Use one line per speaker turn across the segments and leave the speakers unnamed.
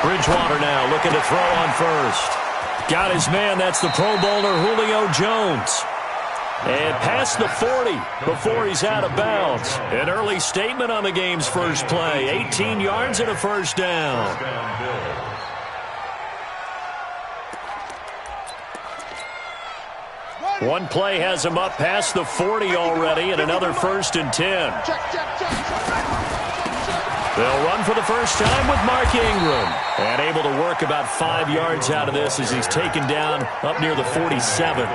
Bridgewater now looking to throw on first. Got his man. That's the Pro Bowler Julio Jones. And past the 40 before he's out of bounds. An early statement on the game's first play. 18 yards and a first down. One play has him up past the 40 already, and another 1st and 10. They'll run for the first time with Mark Ingram. And able to work about 5 yards out of this as he's taken down up near the 47.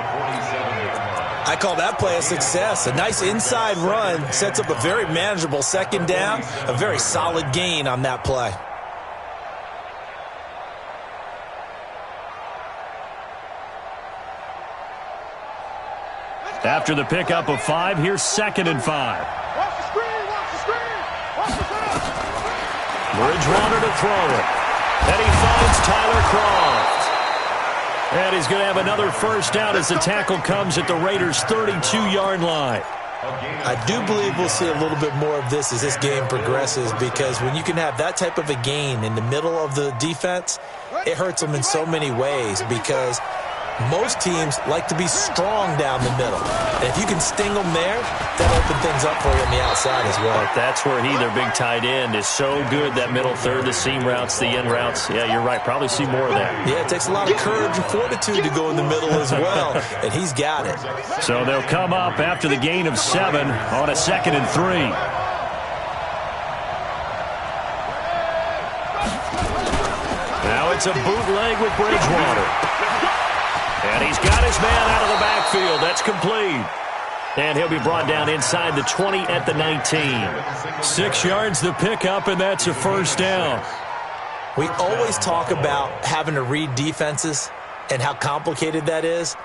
I call that play a success. A nice inside run sets up a very manageable 2nd down. A very solid gain on that play.
After the pickup of 5, here's 2nd and 5. Bridgewater to throw it. And he finds Tyler Kroft. And he's going to have another first down as the tackle comes at the Raiders' 32-yard line.
I do believe we'll see a little bit more of this as this game progresses, because when you can have that type of a gain in the middle of the defense, it hurts them in so many ways, because most teams like to be strong down the middle. And if you can sting them there, that'll open things up for you on the outside as well.
But that's where their big tight end, is so good, that middle third, the seam routes, the end routes. Yeah, you're right. Probably see more of that.
Yeah, it takes a lot of courage and fortitude to go in the middle as well, and he's got it.
So they'll come up after the gain of 7 on a 2nd and 3. Now it's a bootleg with Bridgewater. And he's got his man out of the backfield. That's complete. And he'll be brought down inside the 20 at the 19. 6 yards the pickup, and that's a first down.
We always talk about having to read defenses and how complicated that is.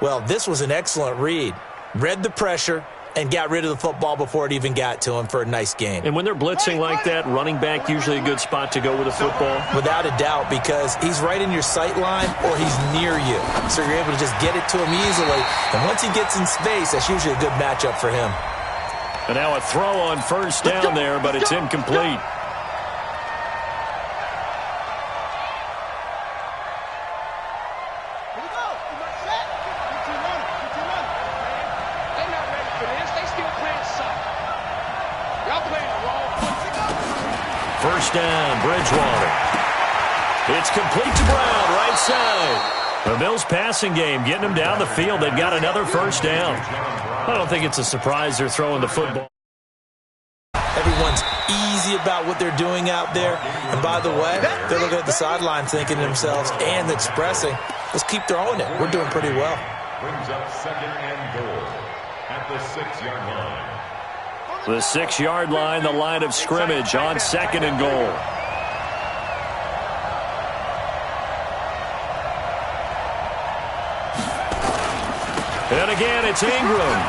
Well, this was an excellent read. Read the pressure and got rid of the football before it even got to him for a nice gain.
And when they're blitzing like that, running back usually a good spot to go with a football?
Without a doubt, because he's right in your sight line or he's near you. So you're able to just get it to him easily. And once he gets in space, that's usually a good matchup for him.
And now a throw on first down there, but it's incomplete. First down, Bridgewater. It's complete to Brown, right side. The Bills passing game, getting them down the field. They've got another first down. I don't think it's a surprise they're throwing the football.
Everyone's easy about what they're doing out there. And by the way, they're looking at the sideline thinking to themselves and expressing, let's keep throwing it. We're doing pretty well.
Brings up 2nd and goal at the 6-yard line.
The 6-yard line, the line of scrimmage on 2nd and goal. And again, it's Ingram.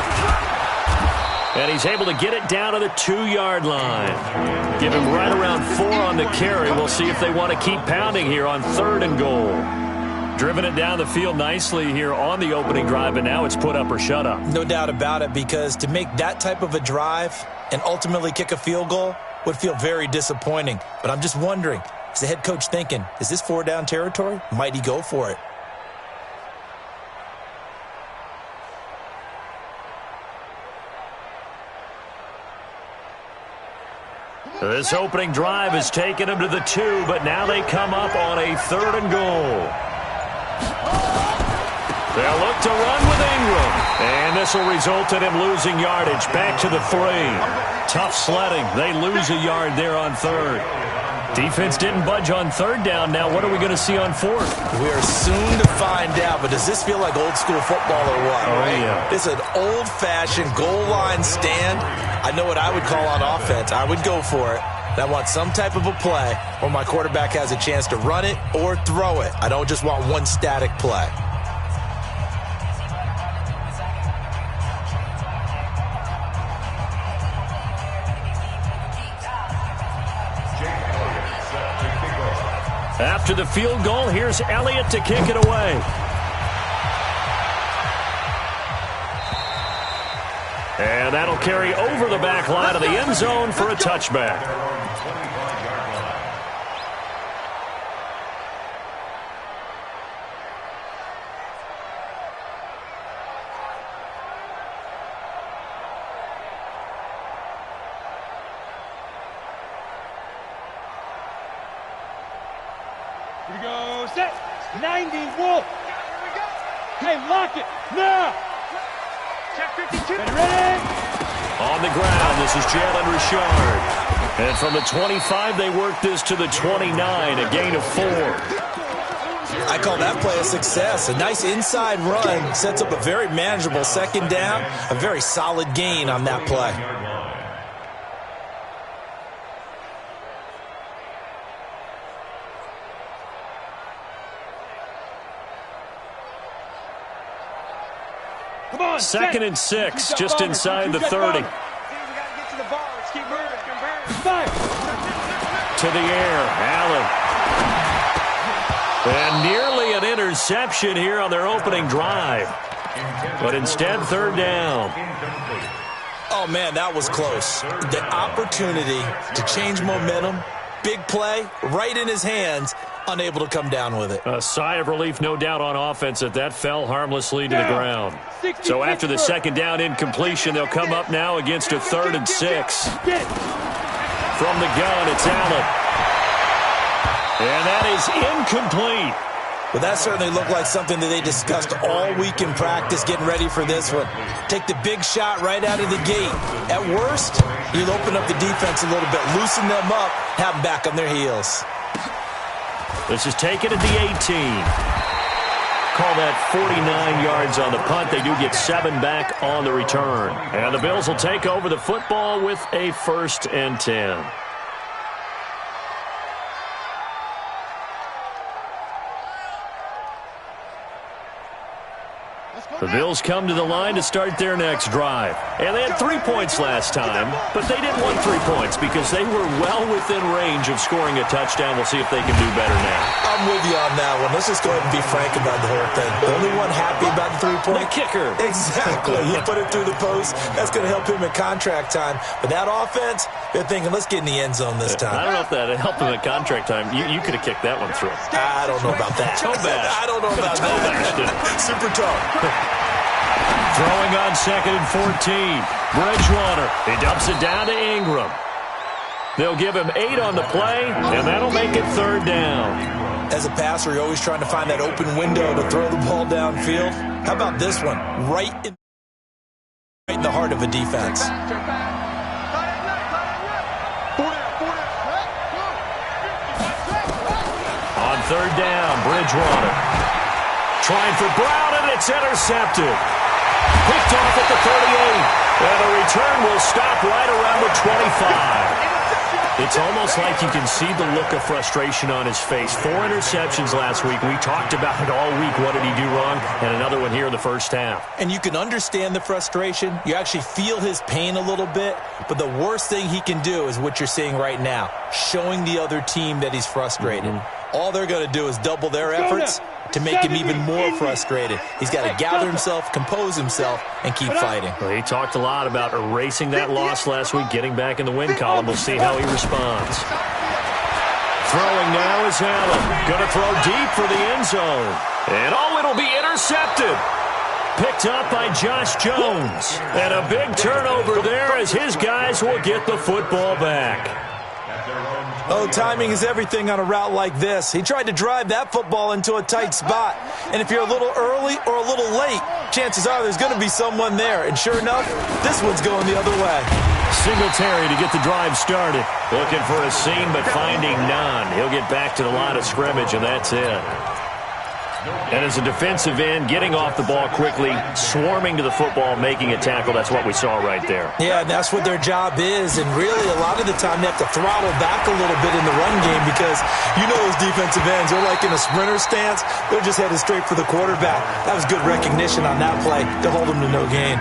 And he's able to get it down to the 2-yard line. Give him right around 4 on the carry. We'll see if they want to keep pounding here on 3rd and goal. Driven it down the field nicely here on the opening drive, and now it's put up or shut up.
No doubt about it, because to make that type of a drive and ultimately kick a field goal would feel very disappointing. But I'm just wondering, is the head coach thinking, is this 4-down territory? Might he go for it?
This opening drive has taken them to the 2, but now they come up on a 3rd and goal. They'll look to run with Ingram. And this will result in him losing yardage. Back to the 3. Tough sledding. They lose a yard there on 3rd. Defense didn't budge on 3rd down. Now what are we going to see on 4th?
We are soon to find out, but does this feel like old school football or what?
Oh, right? Yeah.
It's an old-fashioned goal line stand. I know what I would call on offense. I would go for it. And I want some type of a play where my quarterback has a chance to run it or throw it. I don't just want one static play.
After the field goal, here's Elliott to kick it away. And that'll carry over the back line of the end zone for a touchback.
Here we go, set. 90, Wolf. Hey, lock it, now. Check 52. Ready?
On the ground, this is Jalen Richard. And from the 25, they work this to the 29, a gain of 4.
I call that play a success. A nice inside run sets up a very manageable second down, a very solid gain on that play.
Come on,
Second and 6, just inside the 30. To the air, Allen. And nearly an interception here on their opening drive. But instead, third down.
Oh, man, that was close. The opportunity to change momentum, big play, right in his hands, unable to come down with it.
A sigh of relief, no doubt, on offense that fell harmlessly to the ground. So after the second down incompletion, they'll come up now against a 3rd and 6. From the gun, it's Allen. And that is incomplete.
Well, that certainly looked like something that they discussed all week in practice, getting ready for this one. Take the big shot right out of the gate. At worst, you'll open up the defense a little bit, loosen them up, have them back on their heels.
This is taken at the 18. Call that 49 yards on the punt. They do get 7 back on the return. And the Bills will take over the football with a 1st and 10. The Bills come to the line to start their next drive. And they had 3 points last time, but they didn't want 3 points because they were well within range of scoring a touchdown. We'll see if they can do better now.
I'm with you on that one. Let's just go ahead and be frank about the whole thing. The only one happy about the 3-point?
The kicker.
Exactly. He put it through the post. That's going to help him at contract time. But that offense, they're thinking, let's get in the end zone this time.
I don't know if that helped him at contract time. You could have kicked that one through.
I don't know about that.
Toe bash.
I don't know about
toe
that.
Bashed
Super toe.
Throwing on 2nd and 14. Bridgewater. He dumps it down to Ingram. They'll give him 8 on the play, and that'll make it 3rd down.
As a passer, you're always trying to find that open window to throw the ball downfield. How about this one? Right in the heart of a defense.
On 3rd down, Bridgewater. Trying for Brown, and it's intercepted. Picked off at the 38. And the return will stop right around the 25. It's almost like you can see the look of frustration on his face. 4 interceptions last week. We talked about it all week. What did he do wrong? And another one here in the first half.
And you can understand the frustration. You actually feel his pain a little bit. But the worst thing he can do is what you're seeing right now, showing the other team that he's frustrated. All they're going to do is double their efforts to make him even more frustrated. He's got to gather himself, compose himself, and keep fighting.
Well, he talked a lot about erasing that loss last week, getting back in the win column. We'll see how he responds. Throwing now is Allen. Going to throw deep for the end zone. And it'll be intercepted. Picked up by Josh Jones. And a big turnover there as his guys will get the football back.
Oh, timing is everything on a route like this. He tried to drive that football into a tight spot. And if you're a little early or a little late, chances are there's going to be someone there. And sure enough, this one's going the other way.
Singletary to get the drive started. Looking for a seam, but finding none. He'll get back to the line of scrimmage, and that's it. And as a defensive end, getting off the ball quickly, swarming to the football, making a tackle, that's what we saw right there.
Yeah, and that's what their job is. And really, a lot of the time, they have to throttle back a little bit in the run game because you know those defensive ends, they're like in a sprinter stance. They're just headed straight for the quarterback. That was good recognition on that play to hold them to no gain.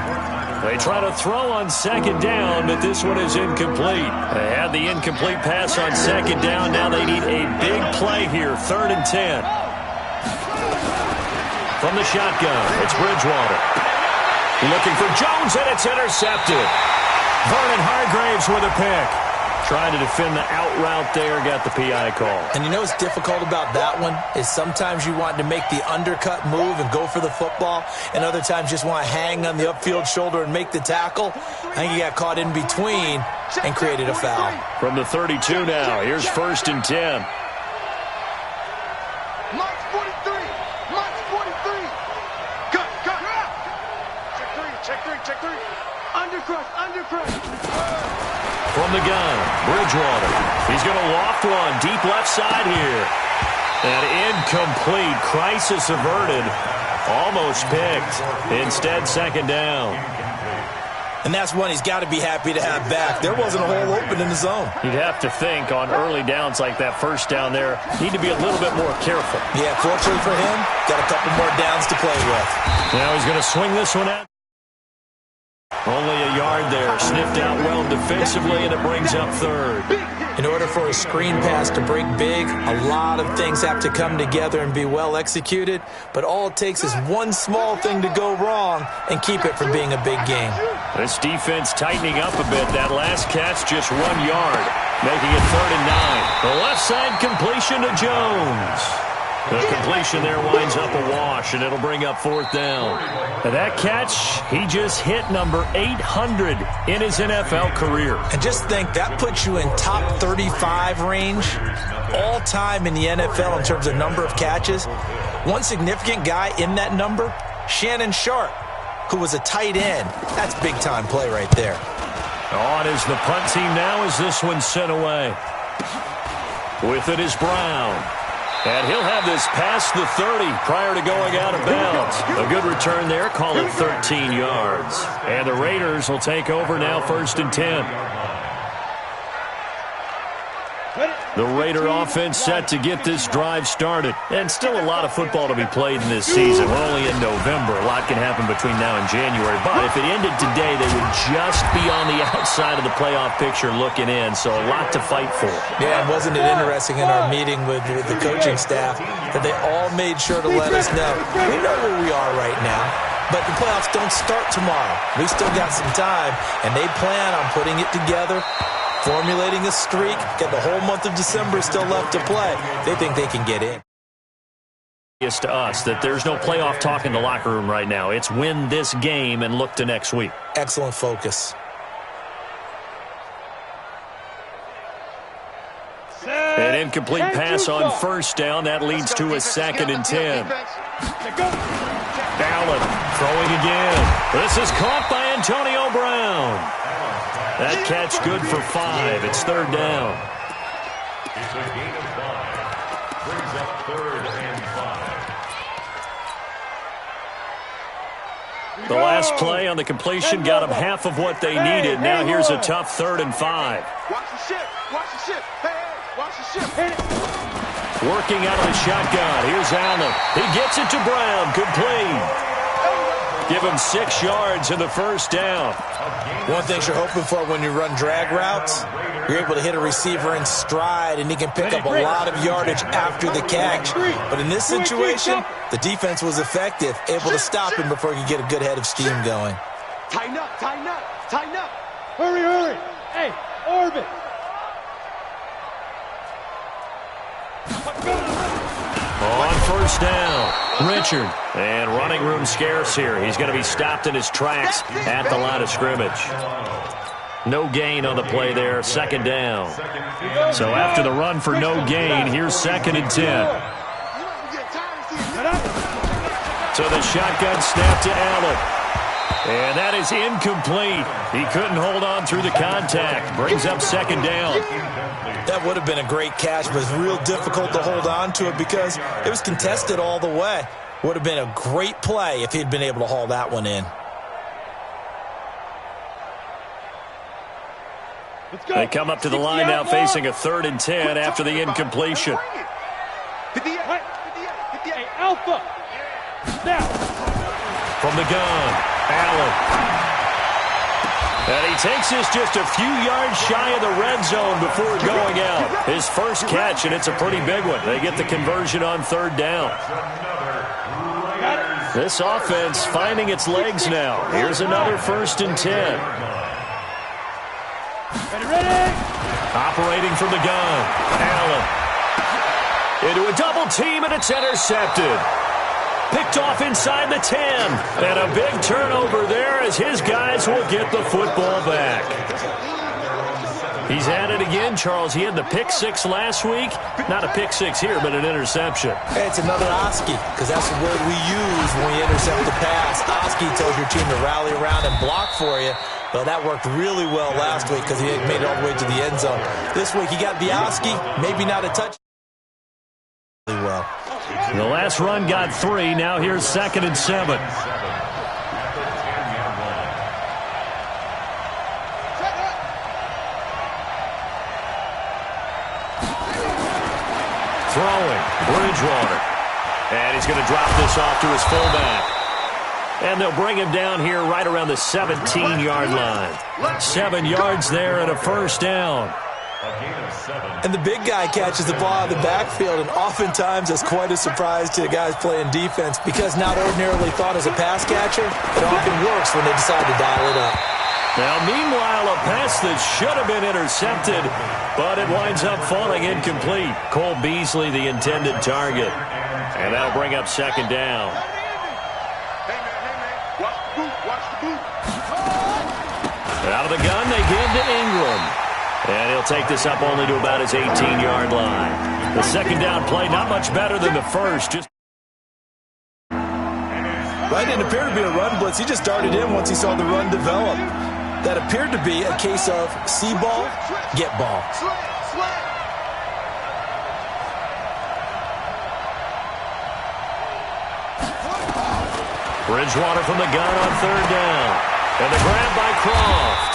They try to throw on 2nd down, but this one is incomplete. They had the incomplete pass on 2nd down. Now they need a big play here, 3rd and 10. From the shotgun, it's Bridgewater. Looking for Jones, and it's intercepted. Vernon Hargreaves with a pick. Trying to defend the out route there, got the PI call.
And you know what's difficult about that one is sometimes you want to make the undercut move and go for the football, and other times just want to hang on the upfield shoulder and make the tackle. I think he got caught in between and created a foul.
From the 32 now, here's 1st and 10. From the gun, Bridgewater. He's going to loft one deep left side here. And incomplete. Crisis averted. Almost picked. Instead, second down.
And that's one he's got to be happy to have back. There wasn't a hole open in the zone.
You'd have to think on early downs like that first down there, need to be a little bit more careful.
Yeah, fortunately for him, got a couple more downs to play with.
Now he's going to swing this one out. Only a yard there. Sniffed out well defensively, and it brings up third.
In order for a screen pass to break big, a lot of things have to come together and be well executed, but all it takes is one small thing to go wrong and keep it from being a big game.
This defense tightening up a bit. That last catch just 1 yard, making it 3rd and 9. The left side completion to Jones. The completion there winds up a wash, and it'll bring up 4th down. And that catch, he just hit number 800 in his NFL career.
And just think, that puts you in top 35 range all time in the NFL in terms of number of catches. One significant guy in that number, Shannon Sharp, who was a tight end. That's big-time play right there.
On is the punt team now as this one's sent away. With it is Brown. And he'll have this past the 30 prior to going out of bounds. A good return there, call it 13 yards. And the Raiders will take over now, 1st and 10. The Raider offense set to get this drive started. And still a lot of football to be played in this season. We're only in November. A lot can happen between now and January. But if it ended today, they would just be on the outside of the playoff picture looking in. So a lot to fight for.
Yeah, and wasn't it interesting in our meeting with the coaching staff that they all made sure to let us know, we know where we are right now, but the playoffs don't start tomorrow. We still got some time, and they plan on putting it together, formulating a streak, got the whole month of December still left to play. They think they can get in.
It's to us that there's no playoff talk in the locker room right now. It's win this game and look to next week.
Excellent focus.
An incomplete pass on 1st down. That leads to a 2nd and 10. Allen throwing again. This is caught by Antonio Brown. That catch good for 5. It's 3rd down.
It's a gain of 5. Brings up 3rd and 5.
The last play on the completion got them half of what they needed. Now here's a tough 3rd and 5.
Watch the ship. Watch the ship. Hey, watch the ship.
Working out of the shotgun. Here's Allen. He gets it to Brown. Complete. Give him 6 yards in the 1st down.
One thing you're hoping for when you run drag routes, you're able to hit a receiver in stride, and he can pick up a lot of yardage after the catch. But in this situation, the defense was effective, able to stop him before he could get a good head of steam going.
Tighten up, tighten up, tighten up.
Hurry, hurry. Hey, orbit.
On 1st down, Richard. And running room scarce here. He's going to be stopped in his tracks at the line of scrimmage. No gain on the play there, 2nd down. So after the run for no gain, here's 2nd and 10. So the shotgun snap to Allen. And that is incomplete. He couldn't hold on through the contact. Brings up 2nd down.
That would have been a great catch, but it's real difficult to hold on to it because it was contested all the way. Would have been a great play if he'd been able to haul that one in.
They come up to the line now facing a 3rd and 10 after the incompletion.
Hey, Alpha. Now.
From the gun, Allen. And he takes this just a few yards shy of the red zone before going out. His first catch, and it's a pretty big one. They get the conversion on 3rd down. This offense finding its legs now. Here's another 1st and 10.
Ready?
Operating from the gun, Allen. Into a double team, and it's intercepted. Picked off inside the 10. And a big turnover there as his guys will get the football back. He's at it again, Charles. He had the pick 6 last week. Not a pick 6 here, but an interception.
Hey, it's another Oski, because that's the word we use when we intercept the pass. Oski tells your team to rally around and block for you. Well, that worked really well last week because he had made it all the way to the end zone. This week he got Biowski, maybe not a touch. Really well.
The last run got 3. Now here's 2nd and 7. Throwing, Bridgewater. And he's going to drop this off to his fullback. And they'll bring him down here right around the 17-yard line. 7 yards there and a first down.
And the big guy catches the ball out of the backfield, and oftentimes it's quite a surprise to the guys playing defense because not ordinarily thought as a pass catcher, it often works when they decide to dial it up.
Now, meanwhile, a pass that should have been intercepted, but it winds up falling incomplete. Cole Beasley, the intended target. And that'll bring up 2nd down. Out of the gun, they give to Ingram. And he'll take this up only to about his 18-yard line. The 2nd down play, not much better than the first.
Right, didn't appear to be a run blitz. He just darted in once he saw the run develop. That appeared to be a case of see ball, get ball.
Bridgewater from the gun on 3rd down. And the grab by Croft.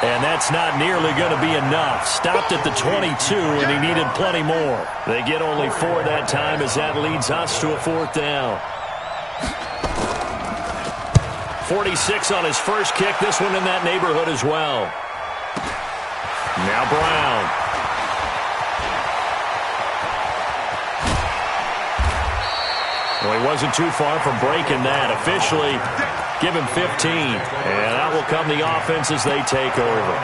And that's not nearly going to be enough. Stopped at the 22, and he needed plenty more. They get only 4 that time as that leads us to a 4th down. 46 on his first kick. This one in that neighborhood as well. Now Brown. Well, he wasn't too far from breaking that. Officially, give him 15. And out will come the offense as they take over.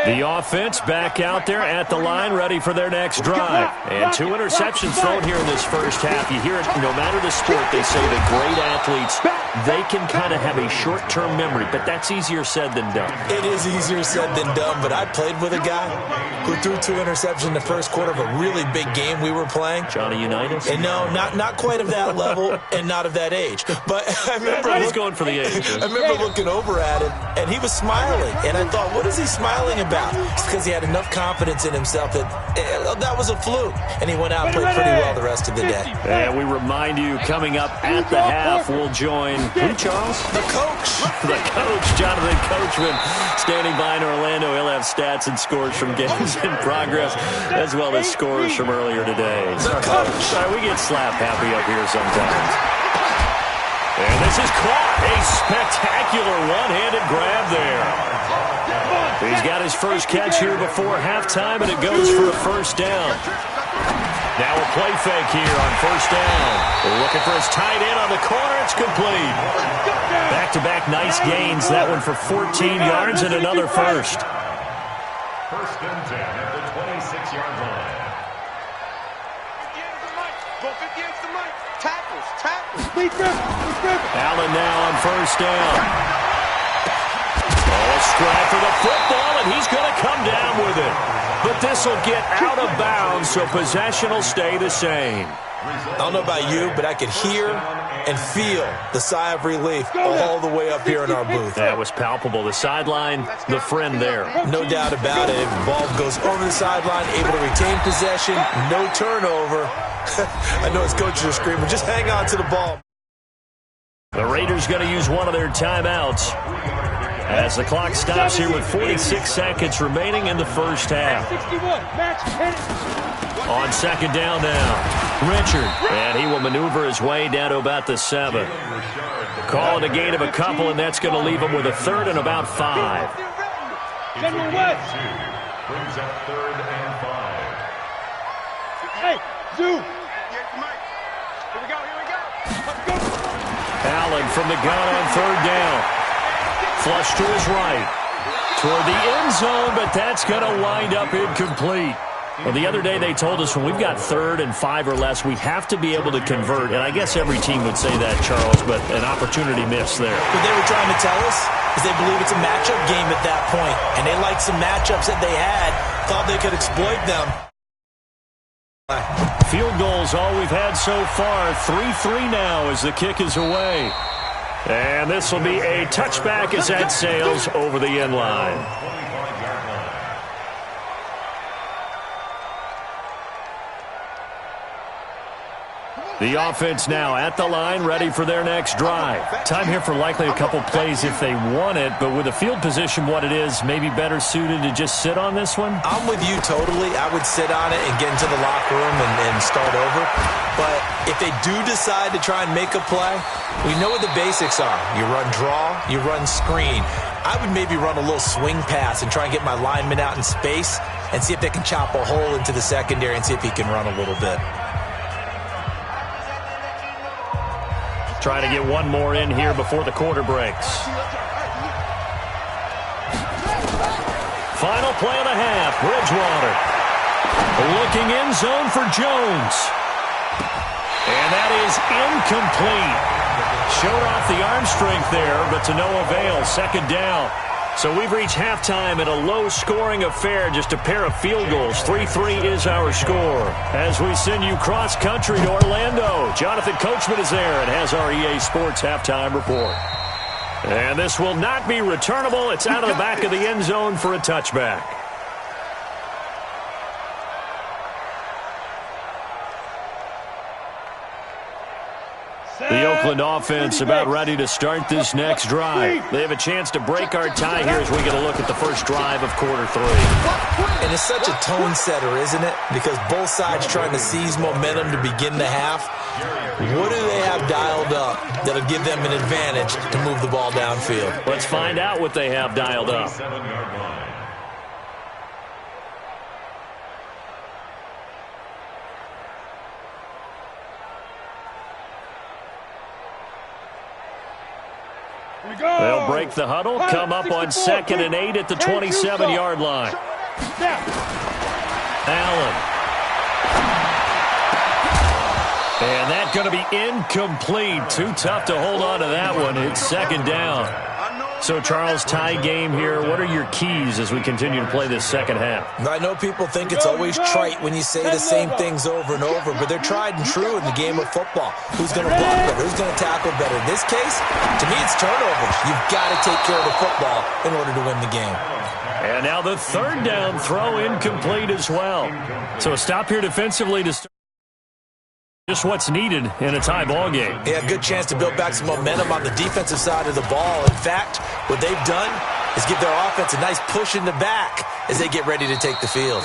The offense back out there at the line, ready for their next drive. And 2 interceptions thrown here in this first half. You hear it, no matter the sport, they say that great athletes, they can kind of have a short-term memory, but that's easier said than done.
It is easier said than done, but I played with a guy who threw 2 interceptions in the first quarter of a really big game we were playing.
Johnny Unitas?
And no, not quite of that level and not of that age. But I remember
he's going for the age.
I remember looking over at him, and he was smiling. And I thought, what is he smiling about? It's because he had enough confidence in himself that that was a fluke. And he went out and played pretty well the rest of the day.
And we remind you, coming up at the half, we'll join who, Charles?
The coach.
The coach, Jonathan Coachman, standing by in Orlando. He'll have stats and scores from games in progress, as well as scores from earlier today.
The coach.
Sorry, we get slap happy up here sometimes. And this is caught. A spectacular one-handed grab there. He's got his first catch here before halftime, and it goes for a first down. Now a play fake here on first down. They're looking for his tight end on the corner. It's complete. Back-to-back nice gains. That one for 14 yards and another first.
First and 10 at the 26-yard line.
Go 50 yards to Mike. Tackles.
Allen now on first down. A stride for the football, and he's going to come down with it. But this will get out of bounds, so possession will stay the same.
I don't know about you, but I could hear and feel the sigh of relief all the way up here in our booth.
That was palpable. The sideline, the friend there.
No doubt about it. The ball goes over the sideline, able to retain possession, no turnover. I know his coaches are screaming, just hang on to the ball.
The Raiders going to use one of their timeouts as the clock stops here with 46 seconds remaining in the first half. On second down now, Richard, and he will maneuver his way down to about the 7. Call it a gain of a couple, and that's going to leave him with a 3rd and about 5.
General West brings up 3rd and 5.
Hey, Zoo.
Here we go. Let's go.
Allen from the gun on 3rd down. Flush to his right. Toward the end zone, but that's going to wind up incomplete. Well, the other day they told us when we've got 3rd and 5 or less, we have to be able to convert. And I guess every team would say that, Charles, but an opportunity missed there.
What they were trying to tell us is they believe it's a matchup game at that point. And they liked some matchups that they had, thought they could exploit them.
Field goals all we've had so far. 3-3 now as the kick is away. And this will be a touchback as that sails over the end line. The offense now at the line, ready for their next drive. Time here for likely a couple plays if they want it, but with the field position what it is, maybe better suited to just sit on this one?
I'm with you totally. I would sit on it and get into the locker room and start over. But if they do decide to try and make a play, we know what the basics are. You run draw, you run screen. I would maybe run a little swing pass and try and get my lineman out in space and see if they can chop a hole into the secondary and see if he can run a little bit.
Trying to get one more in here before the quarter breaks. Final play of the half, Bridgewater. Looking end zone for Jones. And that is incomplete. Showed off the arm strength there, but to no avail. Second down. So we've reached halftime in a low-scoring affair, just a pair of field goals. 3-3 is our score. As we send you cross-country to Orlando, Jonathan Coachman is there and has our EA Sports halftime report. And this will not be returnable. It's out of the back of the end zone for a touchback. The Oakland offense about ready to start this next drive. They have a chance to break our tie here as we get a look at the first drive of quarter 3.
And it's such a tone setter, isn't it? Because both sides trying to seize momentum to begin the half. What do they have dialed up that'll give them an advantage to move the ball downfield?
Let's find out what they have dialed up. They'll break the huddle, come up on 2nd and 8 at the 27-yard line. Allen. And that's going to be incomplete. Too tough to hold on to that one. It's second down. So, Charles, tie game here. What are your keys as we continue to play this second half?
I know people think it's always trite when you say the same things over and over, but they're tried and true in the game of football. Who's going to block better? Who's going to tackle better? In this case, to me, it's turnovers. You've got to take care of the football in order to win the game.
And now the third down throw incomplete as well. So a stop here defensively to start. Just what's needed in a tie ball game.
Yeah, good chance to build back some momentum on the defensive side of the ball. In fact, what they've done is give their offense a nice push in the back as they get ready to take the field.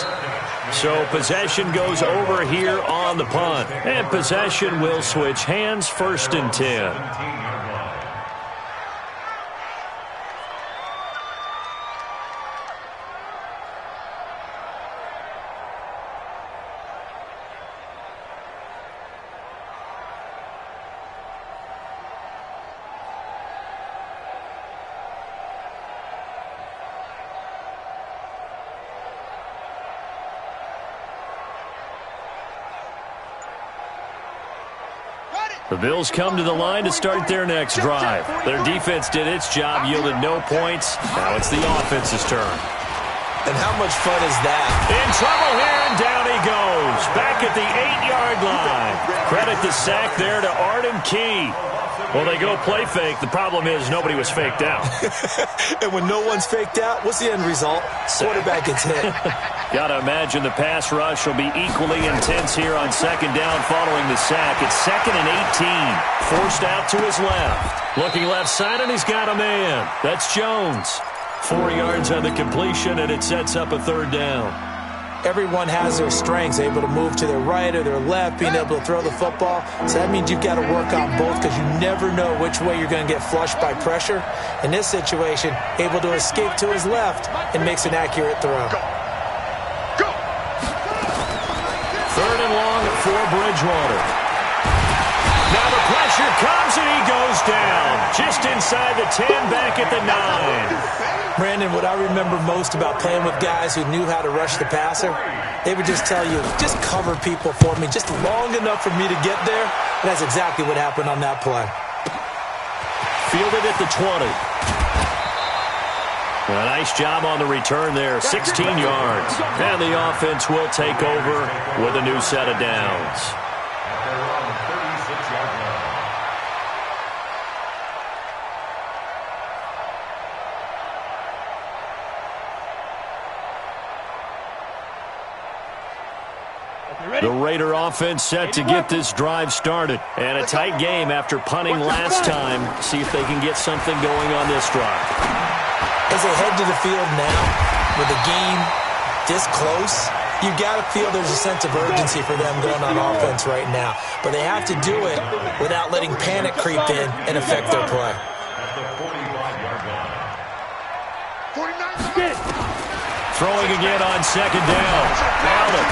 So possession goes over here on the punt. And possession will switch hands, 1st and 10. The Bills come to the line to start their next drive. Their defense did its job, yielded no points. Now it's the offense's turn.
And how much fun is that?
In trouble here, and down he goes. Back at the 8-yard line. Credit the sack there to Arden Key. Well, they go play fake. The problem is nobody was faked out.
And when no one's faked out, what's the end result? Quarterback gets hit.
Got to imagine the pass rush will be equally intense here on second down following the sack. It's 2nd and 18. Forced out to his left. Looking left side, and he's got a man. That's Jones. 4 yards on the completion, and it sets up a third down.
Everyone has their strengths, able to move to their right or their left, being able to throw the football. So that means you've got to work on both because you never know which way you're going to get flushed by pressure. In this situation, able to escape to his left and makes an accurate throw.
Third and long for Bridgewater. Now the pressure comes and he goes down. Just inside the 10, back at the 9.
Brandon, what I remember most about playing with guys who knew how to rush the passer, they would just tell you, just cover people for me, just long enough for me to get there. And that's exactly what happened on that play.
Fielded at the 20. A nice job on the return there, 16 yards. And the offense will take over with a new set of downs. The Raider offense set to get this drive started. And a tight game after punting last time. See if they can get something going on this drive.
As they head to the field now, with the game this close, you've got to feel there's a sense of urgency for them going on offense right now. But they have to do it without letting panic creep in and affect their play.
Throwing again on second down. Found it.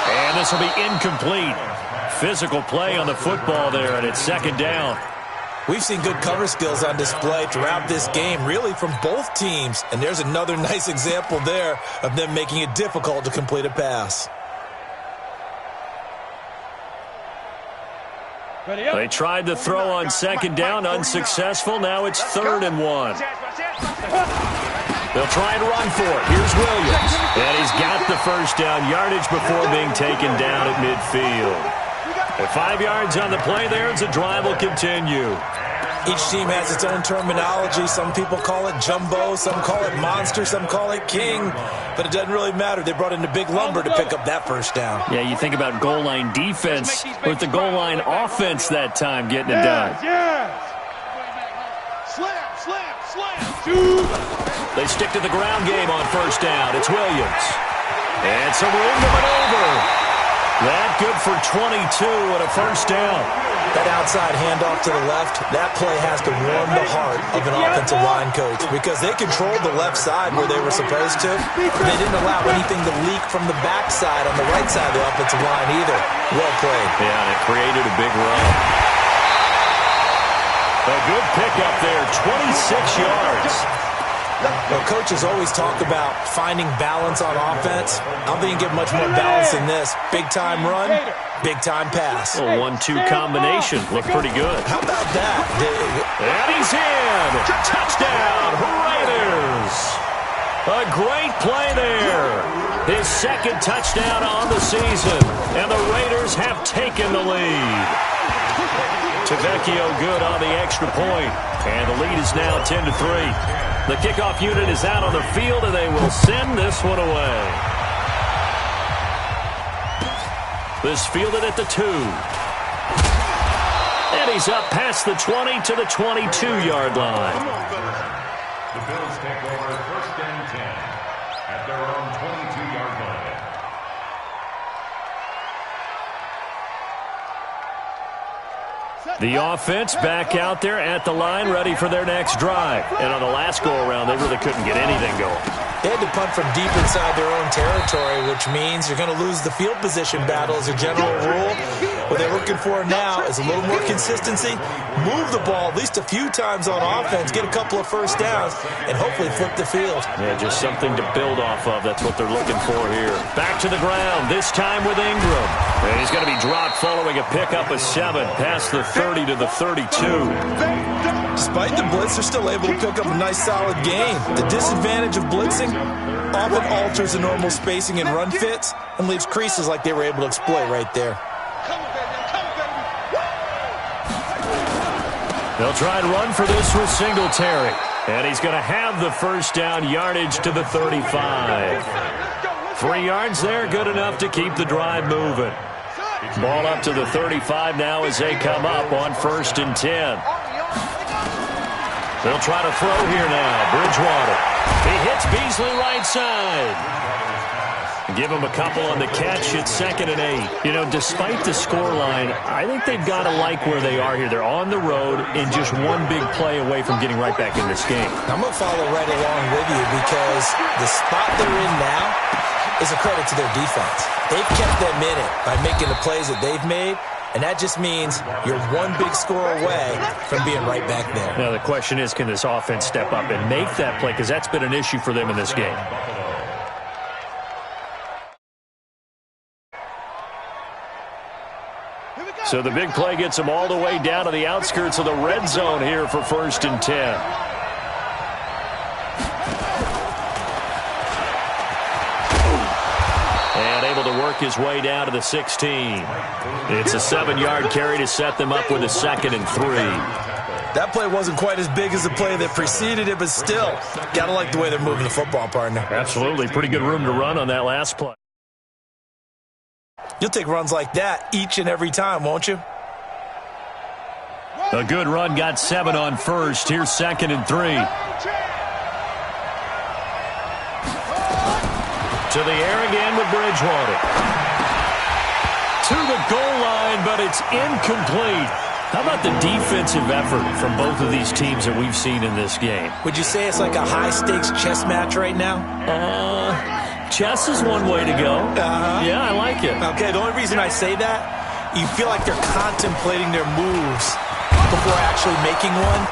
And this will be incomplete. Physical play on the football there, and it's second down.
We've seen good cover skills on display throughout this game, really from both teams. And there's another nice example there of them making it difficult to complete a pass.
They tried to throw on second down, unsuccessful. Now it's 3rd and 1. They'll try and run for it. Here's Williams. And he's got the first down yardage before being taken down at midfield. At 5 yards on the play there, as the drive will continue.
Each team has its own terminology. Some people call it jumbo, some call it monster, some call it king. But it doesn't really matter. They brought in the big lumber to pick up that first down.
Yeah, you think about goal line defense with the goal line offense that time getting it done. They stick to the ground game on first down. It's Williams. And some room to maneuver. That good for 22 and a first down.
That outside handoff to the left, that play has to warm the heart of an offensive line coach because they controlled the left side where they were supposed to. They didn't allow anything to leak from the backside on the right side of the offensive line either. Well played.
Yeah, and it created a big run. A good pickup there, 26 yards.
Well, coaches always talk about finding balance on offense. I don't think you can get much more balance than this. Big-time run, big-time pass.
A 1-2 combination. Looked pretty good.
How about that?
And he's in. Touchdown, Raiders. A great play there. His second touchdown on the season. And the Raiders have taken the lead. Tavecchio good on the extra point. And the lead is now 10-3. The kickoff unit is out on the field, and they will send this one away. This fielded at the 2. And he's up past the 20 to the 22-yard line.
The Bills take over 1st and 10 at their own 22-yard line.
The offense back out there at the line, ready for their next drive. And on the last go-around, they really couldn't get anything going.
They had to punt from deep inside their own territory, which means you're going to lose the field position battle as a general rule. What they're looking for now is a little more consistency, move the ball at least a few times on offense, get a couple of first downs, and hopefully flip the field.
Yeah, just something to build off of. That's what they're looking for here. Back to the ground, this time with Ingram. And he's going to be dropped following a pickup of 7 past the 30 to the 32.
Despite the blitz, they're still able to pick up a nice solid gain. The disadvantage of blitzing often alters the normal spacing and run fits and leaves creases like they were able to exploit right there.
They'll try and run for this with Singletary. And he's going to have the first down yardage to the 35. 3 yards there, good enough to keep the drive moving. Ball up to the 35 now as they come up on 1st and 10. They'll try to throw here now. Bridgewater. He hits Beasley right side. Give him a couple on the catch. It's 2nd and 8. You know, despite the scoreline, I think they've got to like where they are here. They're on the road and just one big play away from getting right back in this game.
I'm going to follow right along with you because the spot they're in now is a credit to their defense. They've kept them in it by making the plays that they've made, and that just means you're one big score away from being right back there.
Now, the question is, can this offense step up and make that play? Because that's been an issue for them in this game. So the big play gets them all the way down to the outskirts of the red zone here for 1st and 10. work his way down to the 16. It's a 7-yard carry to set them up with a 2nd and 3.
That play wasn't quite as big as the play that preceded it, but still, got to like the way they're moving the football, partner.
Absolutely. Pretty good room to run on that last play.
You'll take runs like that each and every time, won't you?
A good run got 7 on first. Here's 2nd and 3. To the air again with Bridgewater. To the goal line, but it's incomplete. How about the defensive effort from both of these teams that we've seen in this game?
Would you say it's like a high-stakes chess match right now?
Chess is one way to go. Yeah, I like it.
Okay, the only reason I say that, you feel like they're contemplating their moves before actually making one,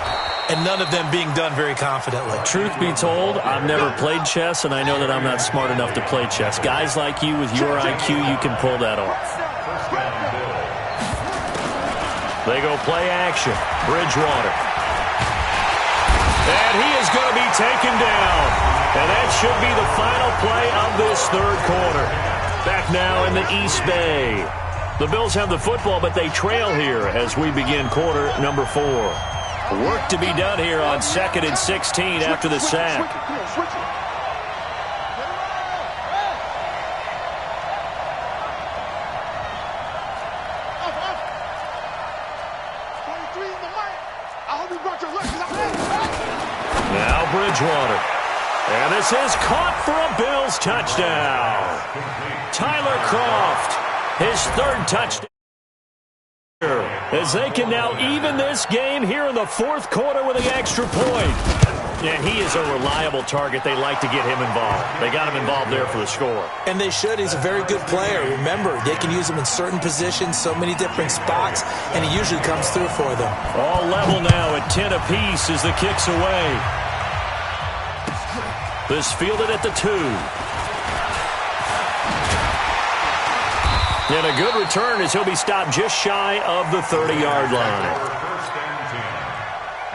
and none of them being done very confidently.
Truth be told, I've never played chess, and I know that I'm not smart enough to play chess. Guys like you with your IQ, you can pull that off. They go play action. Bridgewater. And he is going to be taken down. And that should be the final play of this third quarter. Back now in the East Bay. The Bills have the football, but they trail here as we begin quarter number 4. Work to be done here on 2nd and 16 after the sack. Now Bridgewater. And this is caught for a Bills touchdown. Tyler Kroft, his 3rd touchdown. As they can now even this game here in the 4th quarter with the extra point. And he is a reliable target. They like to get him involved. They got him involved there for the score.
And they should. He's a very good player. Remember, they can use him in certain positions, so many different spots, and he usually comes through for them.
All level now at 10 apiece as the kick's away. This fielded at the 2. And a good return as he'll be stopped just shy of the 30-yard line.
First and 10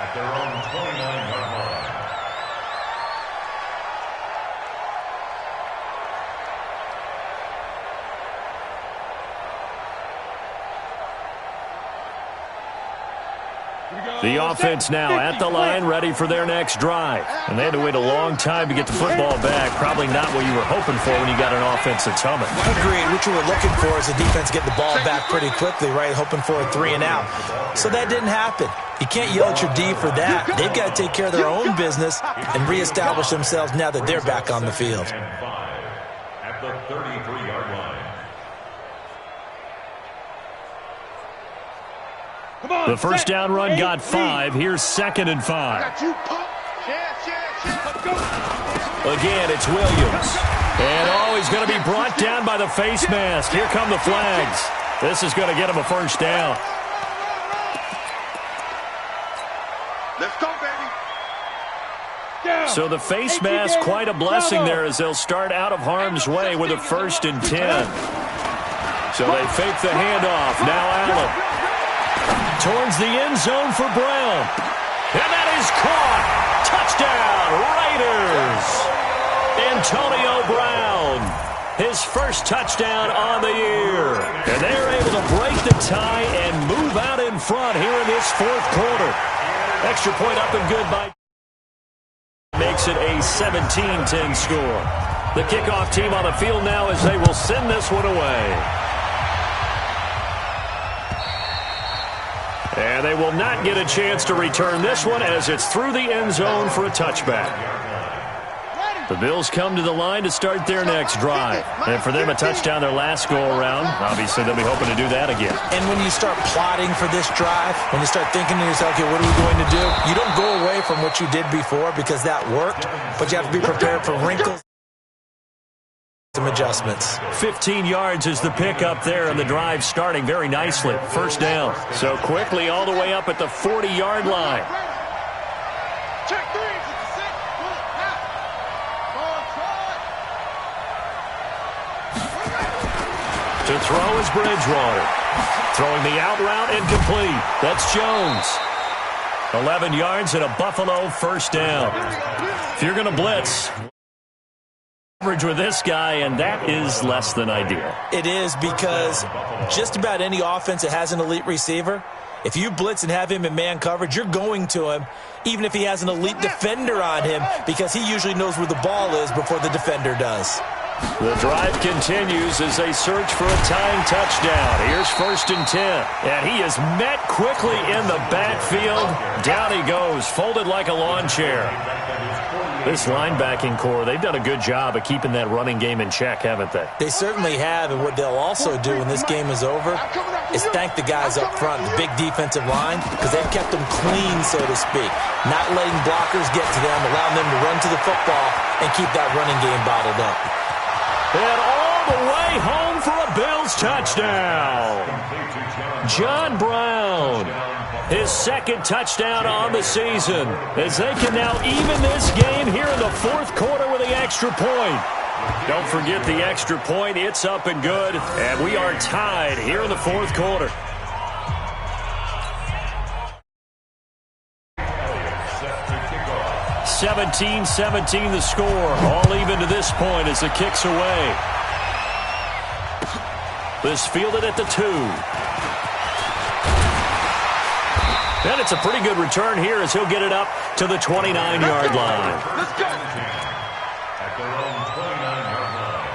at their own 29-yard line.
The offense now at the line, ready for their next drive. And they had to wait a long time to get the football back. Probably not what you were hoping for when you got an offense that's humming.
Agreed. What you were looking for is the defense getting the ball back pretty quickly, right? Hoping for a 3 and out. So that didn't happen. You can't yell at your D for that. They've got to take care of their own business and reestablish themselves now that they're back on the field.
And 5 at the 33-yard line.
The first down run got 5. Here's 2nd and 5. Again, it's Williams. And, he's going to be brought down by the face mask. Here come the flags. This is going to get him a first down.
Let's go, baby.
So the face mask, quite a blessing there as they'll start out of harm's way with a 1st and 10. So they fake the handoff. Now Allen. Towards the end zone for Brown. And that is caught. Touchdown, Raiders. Antonio Brown, his first touchdown on the year. And they're able to break the tie and move out in front here in this 4th quarter. Extra point up and good by makes it a 17-10 score. The kickoff team on the field now as they will send this one away. And they will not get a chance to return this one as it's through the end zone for a touchback. The Bills come to the line to start their next drive. And for them, a touchdown their last go-around. Obviously, they'll be hoping to do that again.
And when you start plotting for this drive, when you start thinking to yourself, okay, what are we going to do? You don't go away from what you did before because that worked, but you have to be prepared for wrinkles. Some adjustments.
15 yards is the pickup there, and the drive starting very nicely. First down. So quickly all the way up at the 40-yard line.
Check 3.
To throw is Bridgewater. Throwing the out route incomplete. That's Jones. 11 yards and a Buffalo first down. If you're going to blitz, Coverage with this guy, and that is less than ideal.
It is, because just about any offense that has an elite receiver, if you blitz and have him in man coverage, you're going to him, even if he has an elite defender on him, because he usually knows where the ball is before the defender does.
The drive continues as they search for a tying touchdown. Here's 1st and 10. And he is met quickly in the backfield. Down he goes, folded like a lawn chair. This linebacking core, they've done a good job of keeping that running game in check, haven't they?
They certainly have, and what they'll also do when this game is over is thank the guys up front, the big defensive line, because they've kept them clean, so to speak. Not letting blockers get to them, allowing them to run to the football and keep that running game bottled up.
And all the way home for a Bills touchdown. John Brown, his 2nd touchdown on the season, as they can now even this game here in the 4th quarter with the extra point. Don't forget the extra point. It's up and good, and we are tied here in the 4th quarter. (17-17) the score. All even to this point as the kick's away. This fielded at the 2. And it's a pretty good return here as he'll get it up to the 29-yard line.
Let's go.
At their own 29-yard line.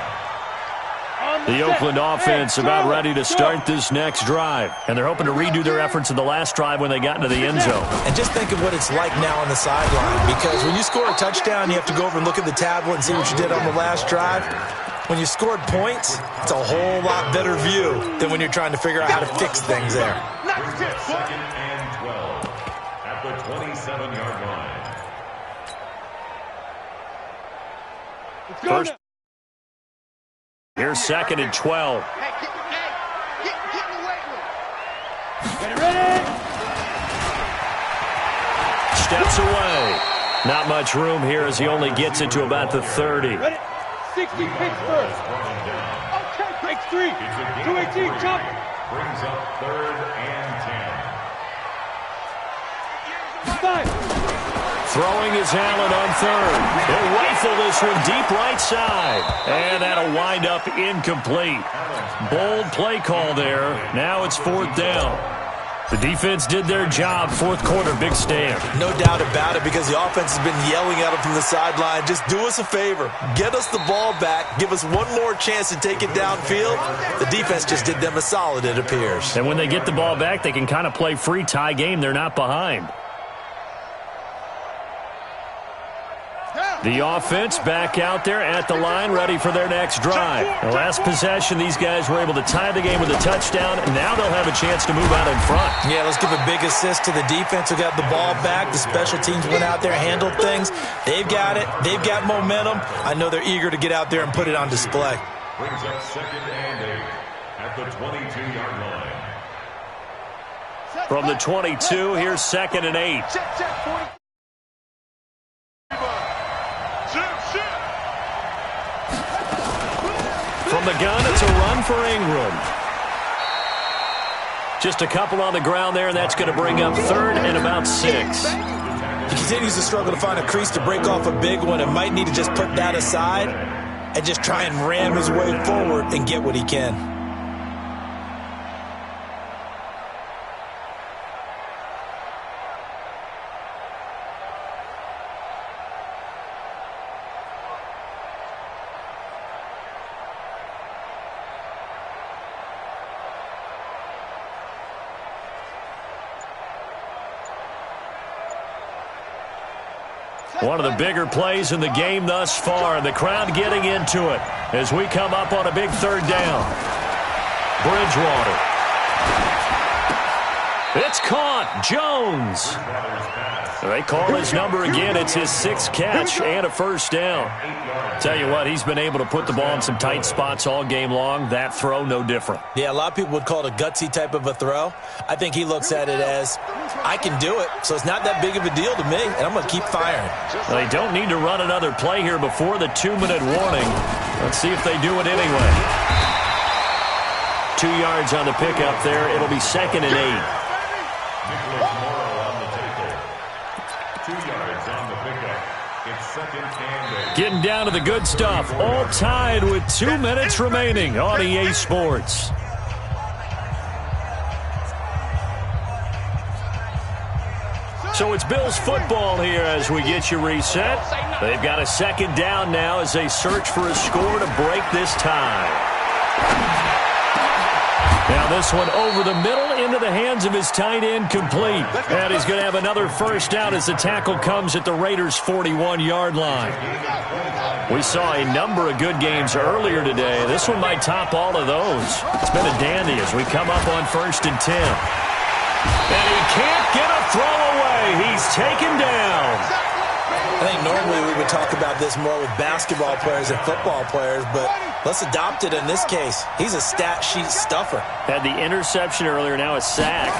The Oakland offense about ready to start this next drive. And they're hoping to redo their efforts in the last drive when they got into the end zone.
And just think of what it's like now on the sideline, because when you score a touchdown, you have to go over and look at the tablet and see what you did on the last drive. When you scored points, it's a whole lot better view than when you're trying to figure out how to fix things there.
Brings up 2nd and 12 at the 27-yard line.
Let's go
First,
now.
here's 2nd and 12.
Hey, get away with it.
Get it ready.
Steps away. Not much room here as he only gets it to about the 30.
Ready. 60 picks first. Okay, breaks 3. 218, chop.
Brings up 3rd and 10.
5.
Throwing is Allen on 3rd. He'll rifle this one deep right side. And that'll wind up incomplete. Bold play call there. Now it's 4th down. The defense did their job. 4th quarter, big stand.
No doubt about it, because the offense has been yelling at them from the sideline, just do us a favor. Get us the ball back. Give us one more chance to take it downfield. The defense just did them a solid, it appears.
And when they get the ball back, they can kind of play free tie game. They're not behind. The offense back out there at the line, ready for their next drive. The last possession, these guys were able to tie the game with a touchdown, and now they'll have a chance to move out in front.
Yeah, let's give a big assist to the defense who got the ball back. The special teams went out there, handled things. They've got it. They've got momentum. I know they're eager to get out there and put it on display.
Brings up 2nd and 8 at the 22-yard line.
From the 22, here's 2nd and 8.
Check, 40.
From the gun, it's a run for Ingram. Just a couple on the ground there, and that's going to bring up 3rd and about 6.
He continues to struggle to find a crease to break off a big one and might need to just put that aside and just try and ram his way forward and get what he can.
One of the bigger plays in the game thus far, and the crowd getting into it as we come up on a big 3rd down. Bridgewater. It's caught. Jones. They call his number again. It's his 6th catch and a 1st down. Tell you what, he's been able to put the ball in some tight spots all game long. That throw, no different.
Yeah, a lot of people would call it a gutsy type of a throw. I think he looks at it as, I can do it, so it's not that big of a deal to me, and I'm going to keep firing.
They don't need to run another play here before the 2-minute warning. Let's see if they do it anyway. 2 yards on the pickup there. It'll be 2nd and 8.
Nicholas Morrow on the tackle. 2 yards on the pickup. It's second and 8.
Getting down to the good stuff. All tied with 2 minutes remaining on EA Sports. So it's Bills football here as we get you reset. They've got a second down now as they search for a score to break this tie. Now this one over the middle into the hands of his tight end, complete. And he's going to have another first down as the tackle comes at the Raiders' 41-yard line. We saw a number of good games earlier today. This one might top all of those. It's been a dandy as we come up on 1st and 10. And he can't get a throw away. He's taken down.
I think normally we would talk about this more with basketball players and football players, but let's adopt it in this case. He's a stat sheet stuffer.
Had the interception earlier, now a sack.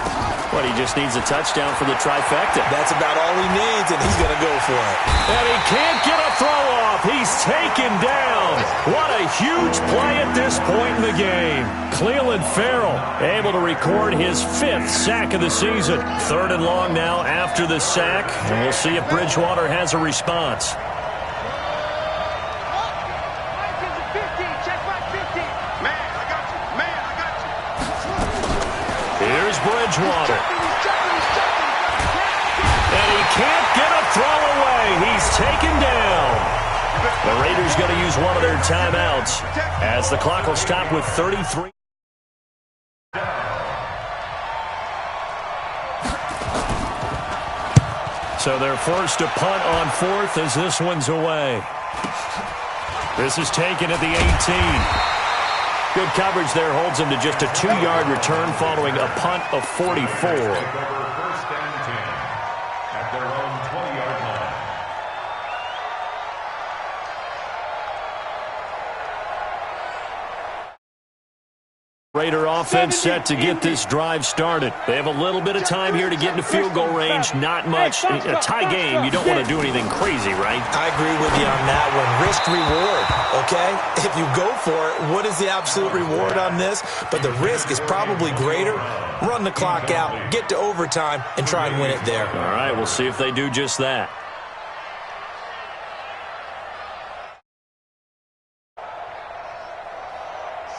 What, he just needs a touchdown for the trifecta.
That's about all he needs, and he's going to go for it.
And he can't get a throw off. He's taken down. What a huge play at this point in the game. Cleveland Farrell able to record his 5th sack of the season. 3rd and long now after the sack, and we'll see if Bridgewater has a response. Here's Bridgewater. And he can't get a throw away. He's taken down. The Raiders going to use one of their timeouts as the clock will stop with 33. So they're forced to punt on 4th as this one's away. This is taken at the 18. Good coverage there holds him to just a 2-yard return following a punt of 44.
First and 10 at their own 20-yard line.
Raider offense set to get this drive started. They have a little bit of time here to get into field goal range. Not much. In a tie game, you don't want to do anything crazy, right?
I agree with you on that one. Risk-reward, okay? If you go for it, what is the absolute reward on this? But the risk is probably greater. Run the clock out, get to overtime, and try and win it there.
All right, we'll see if they do just that.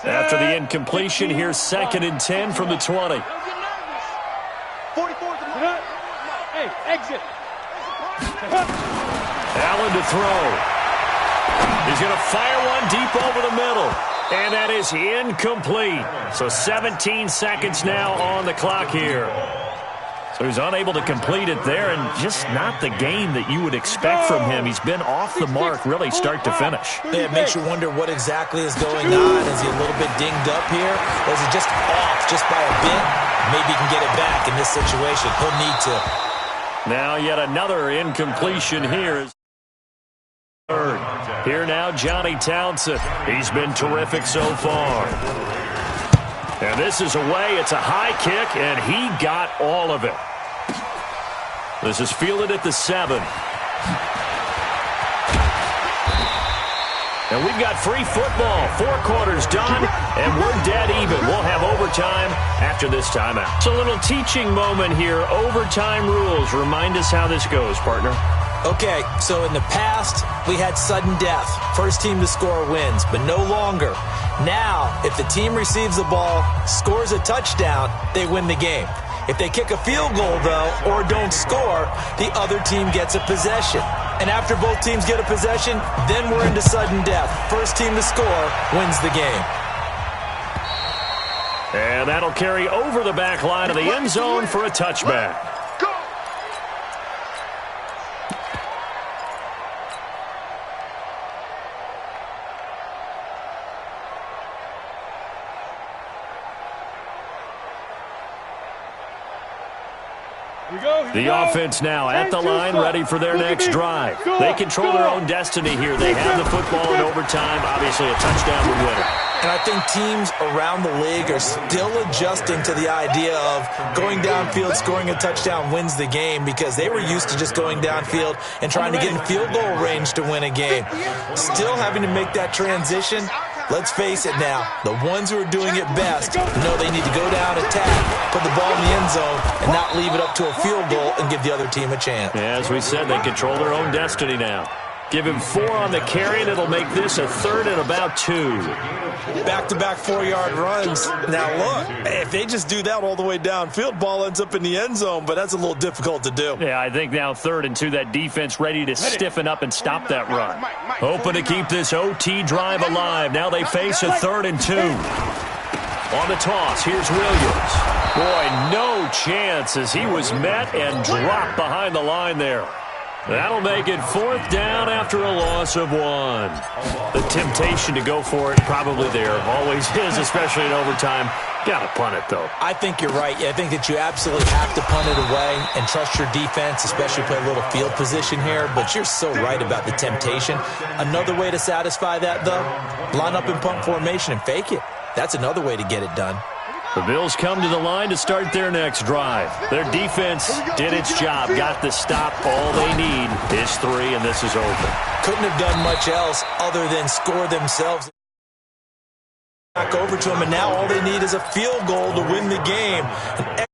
After the incompletion, here's 2nd and 10 from the 20.
44. Hey, exit.
Allen to throw. He's going to fire one deep over the middle. And that is incomplete. So 17 seconds now on the clock here. So he's unable to complete it there, and just not the game that you would expect from him. He's been off the mark really start to finish.
Yeah, it makes you wonder what exactly is going on. Is he a little bit dinged up here? Or is he just off just by a bit? Maybe he can get it back in this situation. He'll need to.
Now yet another incompletion here. Third. Here now, Johnny Townsend. He's been terrific so far. And this is away. It's a high kick, and he got all of it. This is fielded at the 7. And we've got free football. 4 quarters done, and we're dead even. We'll have overtime after this timeout. It's a little teaching moment here. Overtime rules. Remind us how this goes, partner.
Okay, so in the past, we had sudden death. First team to score wins, but no longer. Now, if the team receives the ball, scores a touchdown, they win the game. If they kick a field goal, though, or don't score, the other team gets a possession. And after both teams get a possession, then we're into sudden death. First team to score wins the game.
And that'll carry over the back line of the end zone for a touchback. The offense now at the line, ready for their next drive. They control their own destiny here. They have the football in overtime. Obviously, a touchdown would win it.
And I think teams around the league are still adjusting to the idea of going downfield, scoring a touchdown wins the game, because they were used to just going downfield and trying to get in field goal range to win a game. Still having to make that transition. Let's face it now, the ones who are doing it best know they need to go down, attack, put the ball in the end zone, and not leave it up to a field goal and give the other team a chance.
As we said, they control their own destiny now. Give him 4 on the carry, and it'll make this a 3rd and about 2.
Back-to-back 4-yard runs. Now, look, if they just do that all the way downfield, ball ends up in the end zone, but that's a little difficult to do.
Yeah, I think now 3rd and 2, that defense ready to stiffen up and stop that run. Hoping to keep this OT drive alive. Now they face a 3rd and 2. On the toss, here's Williams. Boy, no chance as he was met and dropped behind the line there. That'll make it 4th down after a loss of 1. The temptation to go for it probably there. Always is, especially in overtime. Got to punt it, though.
I think you're right. I think that you absolutely have to punt it away and trust your defense, especially play a little field position here. But you're so right about the temptation. Another way to satisfy that, though, line up in punt formation and fake it. That's another way to get it done.
The Bills come to the line to start their next drive. Their defense did its job, got the stop. All they need is 3, and this is over.
Couldn't have done much else other than score themselves back over to them, and now all they need is a field goal to win the game. And